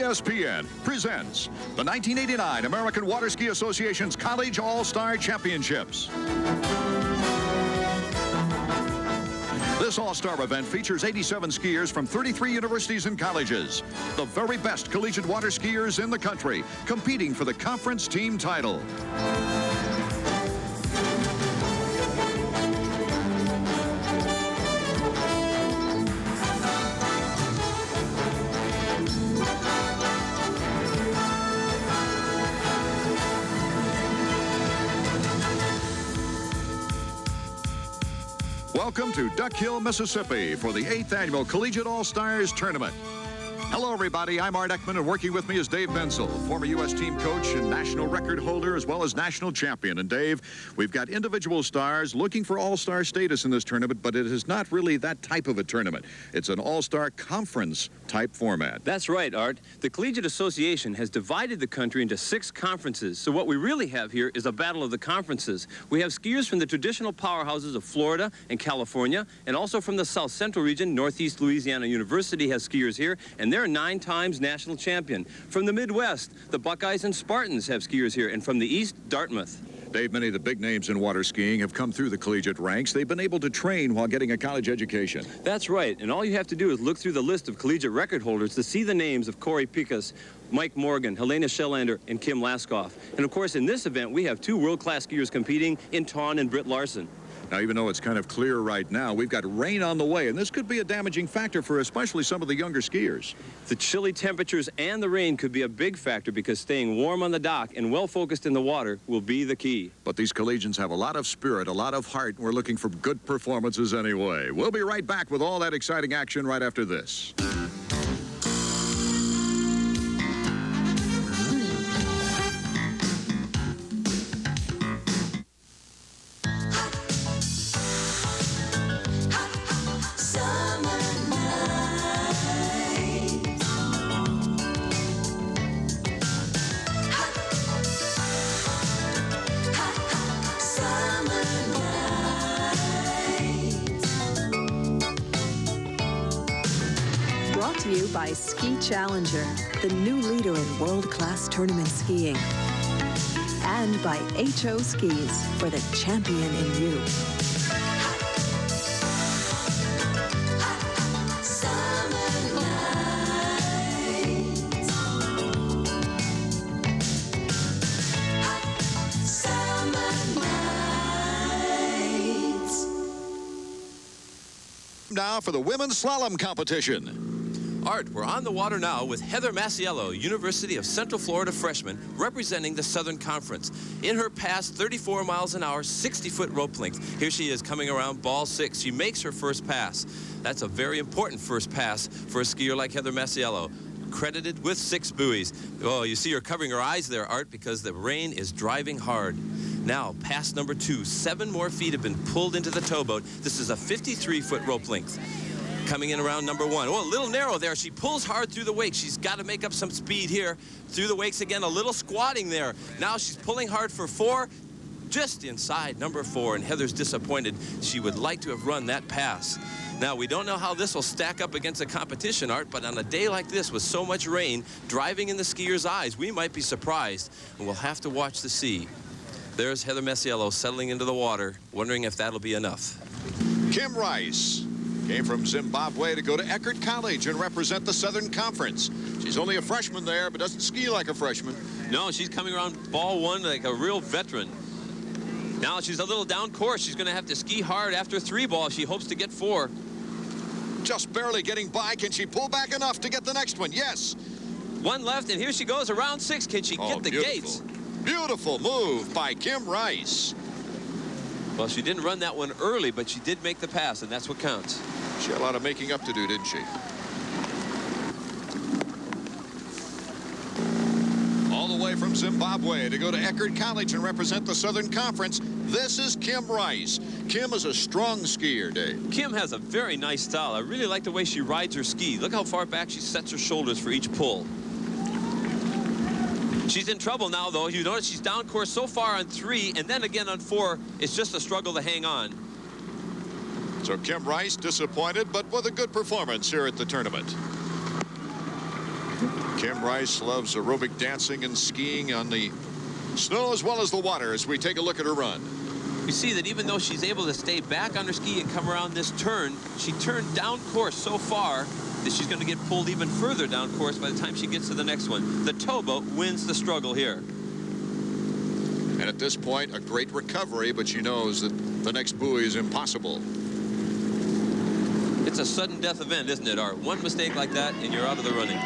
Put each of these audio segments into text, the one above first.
ESPN presents the 1989 American Waterski Association's College All-Star Championships. This All-Star event features 87 skiers from 33 universities and colleges. The very best collegiate water skiers in the country, competing for the conference team title. Welcome to Duck Hill, Mississippi for the 8th Annual Collegiate All Stars Tournament. Hello, everybody. I'm Art Eckman, and working with me is Dave Menzel, former U.S. team coach and national record holder, as well as national champion. And Dave, we've got individual stars looking for all-star status in this tournament, but it is not really that type of a tournament. It's an all-star conference type format. That's right, Art. The Collegiate Association has divided the country into 6 conferences. So what we really have here is a battle of the conferences. We have skiers from the traditional powerhouses of Florida and California, and also from the South Central region. Northeast Louisiana University has skiers here, and they're 9 times national champion. From the Midwest, the Buckeyes and Spartans have skiers here, and from the East, Dartmouth. Dave, many of the big names in water skiing have come through the collegiate ranks. They've been able to train while getting a college education. That's right, and all you have to do is look through the list of collegiate record holders to see the names of Corey Pikas, Mike Morgan, Helena Schellander, and Kim Laskoff. And of course, in this event, we have 2 world-class skiers competing in Tawn and Britt Larson. Now, even though it's kind of clear right now, we've got rain on the way, and this could be a damaging factor for especially some of the younger skiers. The chilly temperatures and the rain could be a big factor because staying warm on the dock and well-focused in the water will be the key. But these collegians have a lot of spirit, a lot of heart, and we're looking for good performances anyway. We'll be right back with all that exciting action right after this. Brought to you by Ski Challenger, the new leader in world-class tournament skiing. And by HO Skis, for the champion in you. Now for the women's slalom competition. Art, we're on the water now with Heather Masiello, University of Central Florida freshman, representing the Southern Conference. In her pass, 34 miles an hour, 60-foot rope length. Here she is coming around ball 6. She makes her first pass. That's a very important first pass for a skier like Heather Masiello, credited with 6 buoys. Oh, you see her covering her eyes there, Art, because the rain is driving hard. Now, pass number 2. 7 more feet have been pulled into the towboat. This is a 53-foot rope length. Coming in around number 1. Oh, a little narrow there. She pulls hard through the wake. She's got to make up some speed here. Through the wakes again, a little squatting there. Now she's pulling hard for 4, just inside number 4. And Heather's disappointed. She would like to have run that pass. Now, we don't know how this will stack up against the competition, Art, but on a day like this with so much rain driving in the skiers' eyes, we might be surprised. And we'll have to watch to see. There's Heather Masiello settling into the water, wondering if that'll be enough. Kim Rice came from Zimbabwe to go to Eckerd College and represent the Southern Conference. She's only a freshman there, but doesn't ski like a freshman. No, she's coming around ball 1 like a real veteran. Now she's a little down course. She's going to have to ski hard after 3 ball. She hopes to get 4. Just barely getting by. Can she pull back enough to get the next one? Yes. 1 left, and here she goes around 6. Can she get the gates? Beautiful move by Kim Rice. Well, she didn't run that one early, but she did make the pass, and that's what counts. She had a lot of making up to do, didn't she? All the way from Zimbabwe to go to Eckerd College and represent the Southern Conference, this is Kim Rice. Kim is a strong skier, Dave. Kim has a very nice style. I really like the way she rides her ski. Look how far back she sets her shoulders for each pull. She's in trouble now, though. You notice she's down course so far on 3, and then again on 4. It's just a struggle to hang on. So Kim Rice disappointed, but with a good performance here at the tournament. Kim Rice loves aerobic dancing and skiing on the snow as well as the water as we take a look at her run. You see that even though she's able to stay back on her ski and come around this turn, she turned down course so far that she's going to get pulled even further down course by the time she gets to the next one. The towboat wins the struggle here. And at this point, a great recovery, but she knows that the next buoy is impossible. It's a sudden death event, isn't it, Art? One mistake like that, and you're out of the running.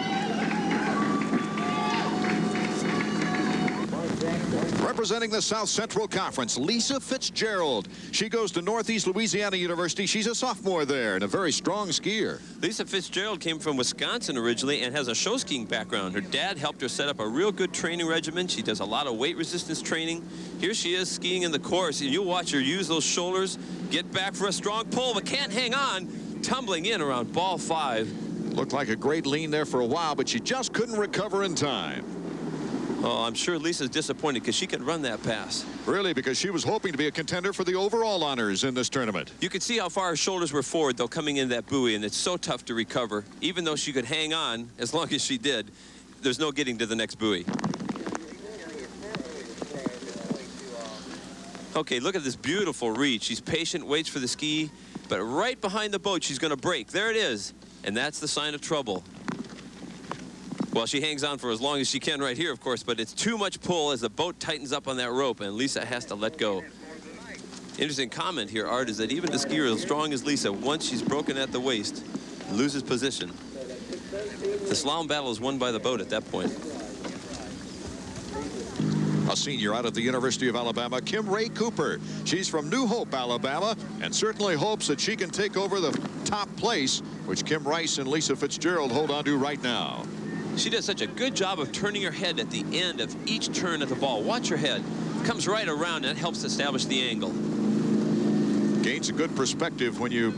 Representing the South Central Conference, Lisa Fitzgerald. She goes to Northeast Louisiana University. She's a sophomore there and a very strong skier. Lisa Fitzgerald came from Wisconsin originally and has a show skiing background. Her dad helped her set up a real good training regimen. She does a lot of weight resistance training. Here she is skiing in the course, and you'll watch her use those shoulders, get back for a strong pull, but can't hang on, tumbling in around ball 5. Looked like a great lean there for a while, but she just couldn't recover in time. Oh, I'm sure Lisa's disappointed because she could run that pass. Really, because she was hoping to be a contender for the overall honors in this tournament. You could see how far her shoulders were forward, though, coming in that buoy, and it's so tough to recover. Even though she could hang on, as long as she did, there's no getting to the next buoy. Okay, look at this beautiful reach. She's patient, waits for the ski, but right behind the boat, she's going to break. There it is, and that's the sign of trouble. Well, she hangs on for as long as she can right here, of course, but it's too much pull as the boat tightens up on that rope, and Lisa has to let go. Interesting comment here, Art, is that even a skier as strong as Lisa, once she's broken at the waist, loses position. The slalom battle is won by the boat at that point. A senior out of the University of Alabama, Kim Ray Cooper. She's from New Hope, Alabama, and certainly hopes that she can take over the top place, which Kim Rice and Lisa Fitzgerald hold on to right now. She does such a good job of turning her head at the end of each turn of the ball. Watch her head. It comes right around, and that helps establish the angle. Gains a good perspective when you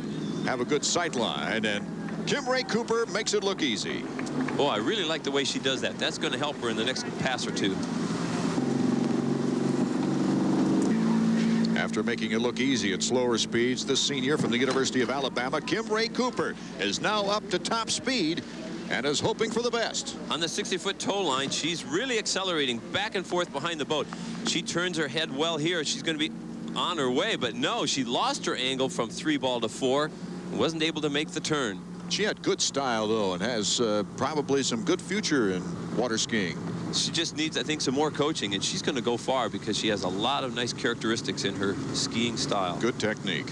have a good sight line, and Kim Ray Cooper makes it look easy. Oh, I really like the way she does that. That's going to help her in the next pass or two. After making it look easy at slower speeds, the senior from the University of Alabama, Kim Ray Cooper, is now up to top speed and is hoping for the best. On the 60-foot tow line, she's really accelerating back and forth behind the boat. She turns her head well here. She's going to be on her way, but no, she lost her angle from 3 ball to 4 and wasn't able to make the turn. She had good style, though, and has probably some good future in water skiing. She just needs, I think, some more coaching, and she's going to go far because she has a lot of nice characteristics in her skiing style. Good technique.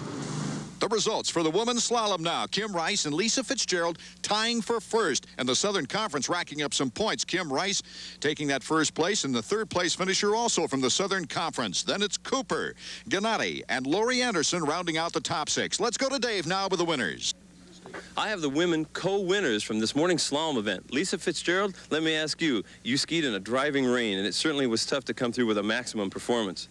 The results for the women's slalom now. Kim Rice and Lisa Fitzgerald tying for first, and the Southern Conference racking up some points. Kim Rice taking that first place, and the third place finisher also from the Southern Conference. Then it's Cooper, Gennady, and Lori Anderson rounding out the top 6. Let's go to Dave now with the winners. I have the women co-winners from this morning's slalom event. Lisa Fitzgerald, let me ask you, you skied in a driving rain, and it certainly was tough to come through with a maximum performance.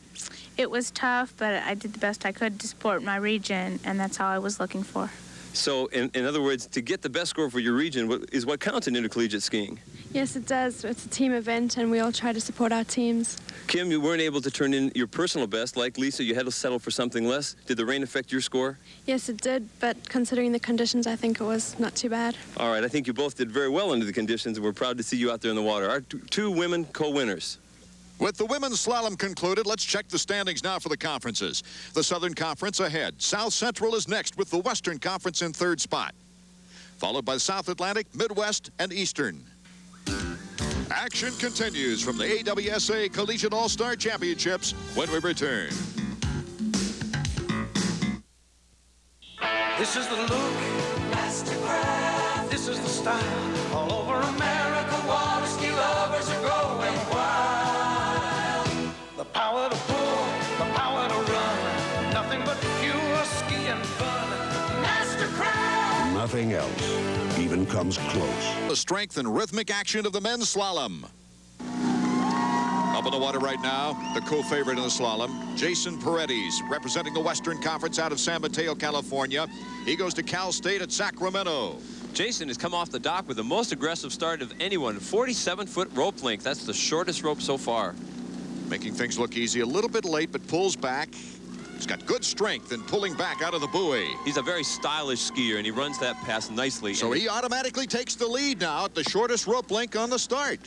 It was tough, but I did the best I could to support my region, and that's all I was looking for. So, in other words, to get the best score for your region is what counts in intercollegiate skiing. Yes, it does. It's a team event, and we all try to support our teams. Kim, you weren't able to turn in your personal best. Like Lisa, you had to settle for something less. Did the rain affect your score? Yes, it did, but considering the conditions, I think it was not too bad. All right, I think you both did very well under the conditions, and we're proud to see you out there in the water. Our two women co-winners. With the women's slalom concluded, let's check the standings now for the conferences. The Southern Conference ahead. South Central is next with the Western Conference in 3rd spot, followed by South Atlantic, Midwest, and Eastern. Action continues from the AWSA Collegiate All Star Championships when we return. This is the look, Mastercraft. This is the style. All over America, Waterski lovers are going wild. The power to pull, the power to run. Nothing but pure skiing fun. Mastercraft. Nothing else even comes close. The strength and rhythmic action of the men's slalom. Up in the water right now, the co-favorite in the slalom, Jason Paredes, representing the Western Conference out of San Mateo, California. He goes to Cal State at Sacramento. Jason has come off the dock with the most aggressive start of anyone. 47-foot rope length. That's the shortest rope so far. Making things look easy. A little bit late, but pulls back. He's got good strength in pulling back out of the buoy. He's a very stylish skier, and he runs that pass nicely. So he automatically takes the lead now at the shortest rope length on the start.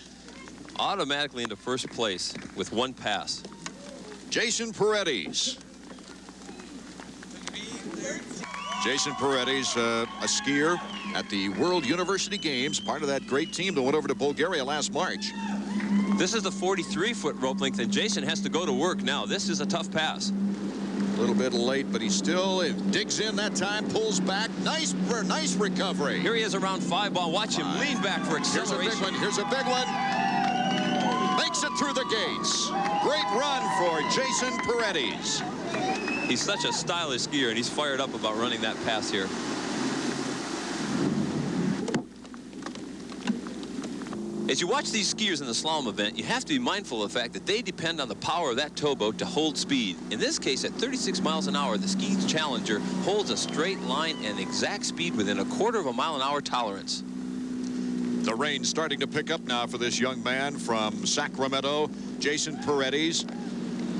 Automatically into first place with one pass. Jason Paredes. Jason Paredes, a skier at the World University Games, part of that great team that went over to Bulgaria last March. This is the 43-foot rope length, and Jason has to go to work now. This is a tough pass. A little bit late, but he still digs in that time, pulls back. Nice recovery. Here he is around 5 ball. Watch him lean back for acceleration. Here's a big one. Makes it through the gates. Great run for Jason Paredes. He's such a stylish skier, and he's fired up about running that pass here. As you watch these skiers in the slalom event, you have to be mindful of the fact that they depend on the power of that towboat to hold speed. In this case, at 36 miles an hour, the ski challenger holds a straight line and exact speed within a quarter-of-a mile-an-hour tolerance. The rain's starting to pick up now for this young man from Sacramento, Jason Paredes.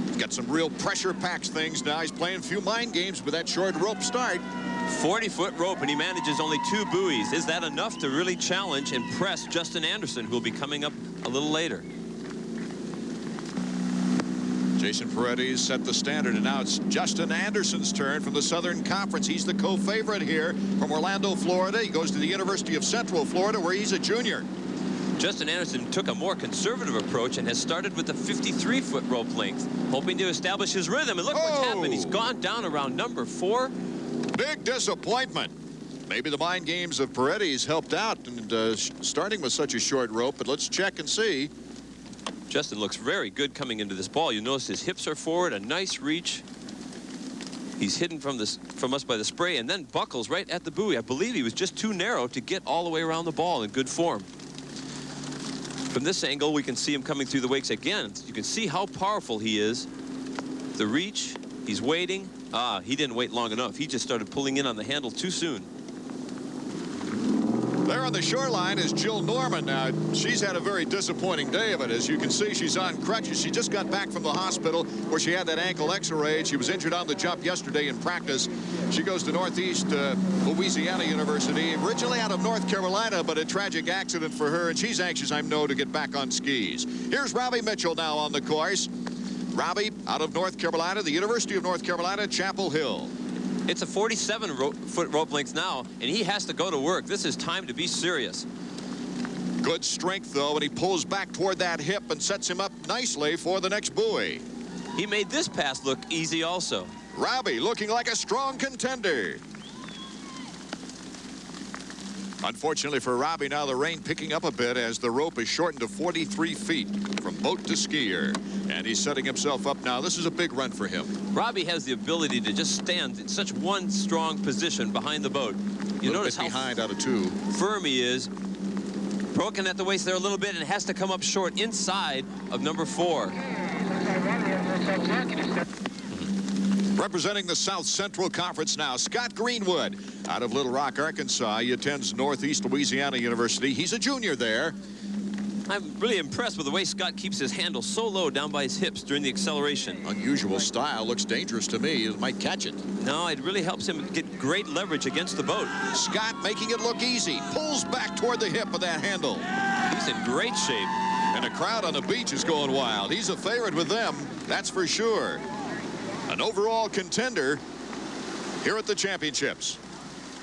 He's got some real pressure-packed things now. He's playing a few mind games with that short rope start. 40-foot rope, and he manages only 2 buoys. Is that enough to really challenge and press Justin Anderson, who will be coming up a little later? Jason Paredes set the standard, and now it's Justin Anderson's turn from the Southern Conference. He's the co-favorite here from Orlando, Florida. He goes to the University of Central Florida, where he's a junior. Justin Anderson took a more conservative approach and has started with the 53-foot rope length, hoping to establish his rhythm. And look what's happened. He's gone down around number 4. Big disappointment. Maybe the mind games of Paredes helped out and starting with such a short rope, but let's check and see. Justin looks very good coming into this ball. You notice his hips are forward, a nice reach. He's hidden from us by the spray and then buckles right at the buoy. I believe he was just too narrow to get all the way around the ball in good form. From this angle, we can see him coming through the wakes again. You can see how powerful he is. The reach, he's waiting. He didn't wait long enough. He just started pulling in on the handle too soon. There on the shoreline is Jill Norman. Now, she's had a very disappointing day of it. As you can see, she's on crutches. She just got back from the hospital where she had that ankle x-ray. She was injured on the jump yesterday in practice. She goes to Northeast Louisiana University, originally out of North Carolina, but a tragic accident for her, and she's anxious, I know, to get back on skis. Here's Robbie Mitchell now on the course. Robbie out of North Carolina, the University of North Carolina, Chapel Hill. It's a 47-foot rope length now, and he has to go to work. This is time to be serious. Good strength, though, and he pulls back toward that hip and sets him up nicely for the next buoy. He made this pass look easy also. Robbie looking like a strong contender. Unfortunately for Robbie, now the rain picking up a bit as the rope is shortened to 43 feet from boat to skier. And he's setting himself up now. This is a big run for him. Robbie has the ability to just stand in such one strong position behind the boat. You notice how behind out of 2. Firm he is. Broken at the waist there a little bit and has to come up short inside of number 4. Representing the South Central Conference now, Scott Greenwood out of Little Rock, Arkansas. He attends Northeast Louisiana University. He's a junior there. I'm really impressed with the way Scott keeps his handle so low down by his hips during the acceleration. Unusual style. Looks dangerous to me. It might catch it. No, it really helps him get great leverage against the boat. Scott making it look easy. Pulls back toward the hip of that handle. He's in great shape. And the crowd on the beach is going wild. He's a favorite with them, that's for sure. An overall contender here at the championships.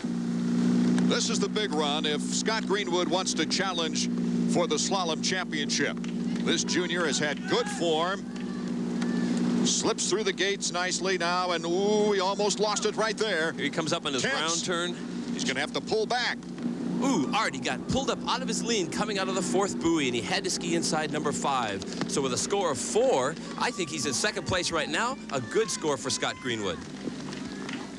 This is the big run if Scott Greenwood wants to challenge for the slalom championship. This junior has had good form. Slips through the gates nicely now, and ooh, he almost lost it right there. Here he comes up on his round turn. He's going to have to pull back. Ooh, Art, he got pulled up out of his lean coming out of the 4th buoy, and he had to ski inside number 5. So with a score of 4, I think he's in 2nd place right now. A good score for Scott Greenwood.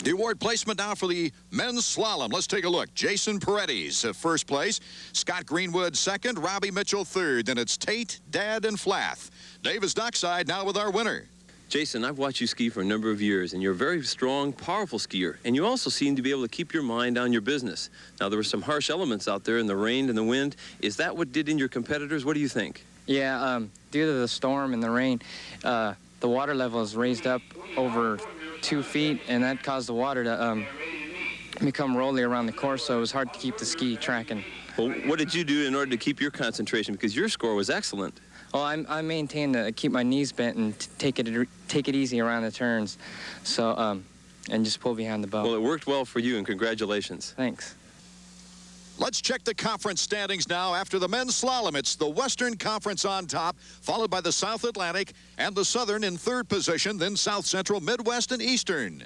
The award placement now for the men's slalom. Let's take a look. Jason Paredes, 1st place. Scott Greenwood, 2nd. Robbie Mitchell, 3rd. Then it's Tate, Dad, and Flath. Davis Dockside now with our winner. Jason, I've watched you ski for a number of years, and you're a very strong, powerful skier, and you also seem to be able to keep your mind on your business. Now, there were some harsh elements out there in the rain and the wind. Is that what did in your competitors? What do you think? Yeah, due to the storm and the rain, the water level is raised up over 2 feet, and that caused the water to become rolly around the course, so it was hard to keep the ski tracking. Well, what did you do in order to keep your concentration? Because your score was excellent. Well, I maintained to keep my knees bent and take it easy around the turns, so and just pull behind the boat. Well, it worked well for you, and congratulations. Thanks. Let's check the conference standings now. After the men's slalom, it's the Western Conference on top, followed by the South Atlantic and the Southern in third position, then South Central, Midwest, and Eastern.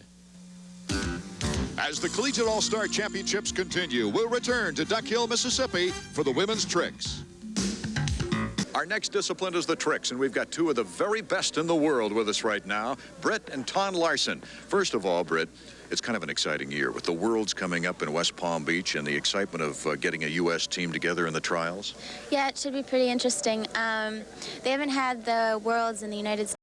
As the Collegiate All-Star Championships continue, we'll return to Duck Hill, Mississippi for the women's tricks. Our next discipline is the tricks, and we've got two of the very best in the world with us right now, Britt and Ton Larson. First of all, Britt, it's kind of an exciting year with the Worlds coming up in West Palm Beach and the excitement of getting a U.S. team together in the trials. Yeah, it should be pretty interesting. They haven't had the Worlds in the United States